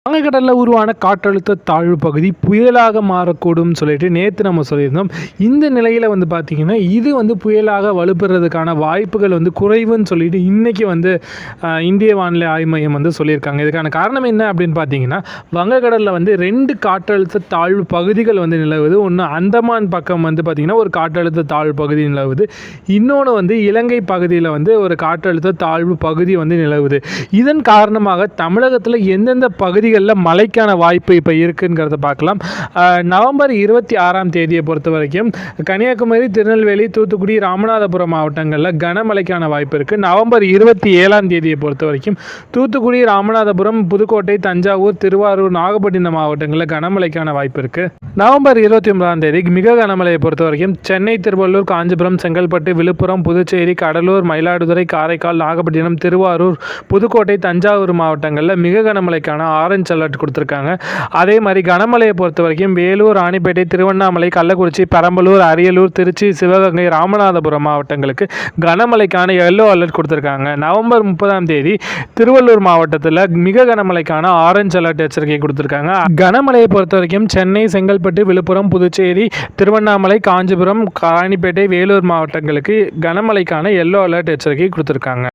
வங்கக்கடலில் உருவான காற்றழுத்த தாழ்வு பகுதி புயலாக மாறக்கூடும் சொல்லிட்டு நேற்று நம்ம சொல்லியிருந்தோம். இந்த நிலையில் பார்த்திங்கன்னா இது புயலாக வலுப்பெறதுக்கான வாய்ப்புகள் குறைவுன்னு சொல்லிட்டு இன்றைக்கி இந்திய வானிலை ஆய்வு மையம் சொல்லியிருக்காங்க. இதுக்கான காரணம் என்ன அப்படின்னு பார்த்தீங்கன்னா, வங்கக்கடலில் 2 காற்றழுத்த தாழ்வு பகுதிகள் நிலவுது. ஒன்று அந்தமான் பக்கம் பார்த்திங்கன்னா ஒரு காற்றழுத்த தாழ்வு பகுதி நிலவுது. இன்னொன்று இலங்கை பகுதியில் ஒரு காற்றழுத்த தாழ்வு பகுதி நிலவுது. இதன் காரணமாக தமிழகத்தில் எந்தெந்த பகுதிகள் மழைக்கான வாய்ப்பு இப்போ இருக்குங்கிறத பார்க்கலாம். நவம்பர் 26ஆம் தேதியை பொறுத்த வரைக்கும் கன்னியாகுமரி, திருநெல்வேலி, தூத்துக்குடி, ராமநாதபுரம் மாவட்டங்களில் கனமழைக்கான வாய்ப்பு இருக்குது. நவம்பர் 27ஆம் தேதியை பொறுத்த வரைக்கும் தூத்துக்குடி, ராமநாதபுரம், புதுக்கோட்டை, தஞ்சாவூர், திருவாரூர், நாகப்பட்டினம் மாவட்டங்களில் கனமழைக்கான வாய்ப்பு இருக்குது. நவம்பர் 29ஆம் தேதி மிக கனமழையை பொறுத்த வரைக்கும் சென்னை, திருவள்ளூர், காஞ்சிபுரம், செங்கல்பட்டு, விழுப்புரம், புதுச்சேரி, கடலூர், மயிலாடுதுறை, காரைக்கால், நாகப்பட்டினம், திருவாரூர், புதுக்கோட்டை, தஞ்சாவூர் மாவட்டங்களில் மிக கனமழைக்கான ஆரஞ்சு அலர்ட் கொடுத்துருக்காங்க. அதே மாதிரி கனமழையை பொறுத்த வரைக்கும் வேலூர், ராணிப்பேட்டை, திருவண்ணாமலை, கள்ளக்குறிச்சி, பெரம்பலூர், அரியலூர், திருச்சி, சிவகங்கை, ராமநாதபுரம் மாவட்டங்களுக்கு கனமழைக்கான எல்லோ அலர்ட் கொடுத்துருக்காங்க. நவம்பர் 30ஆம் தேதி திருவள்ளூர் மாவட்டத்தில் மிக கனமழைக்கான ஆரஞ்சு அலர்ட் எச்சரிக்கை கொடுத்துருக்காங்க. கனமழையை பொறுத்த வரைக்கும் சென்னை, செங்கல்பட்டு, விழுப்புரம், புதுச்சேரி, திருவண்ணாமலை, காஞ்சிபுரம், ராணிப்பேட்டை, வேலூர் மாவட்டங்களுக்கு கனமழைக்கான எல்லோ அலர்ட் எச்சரிக்கை கொடுத்துருக்காங்க.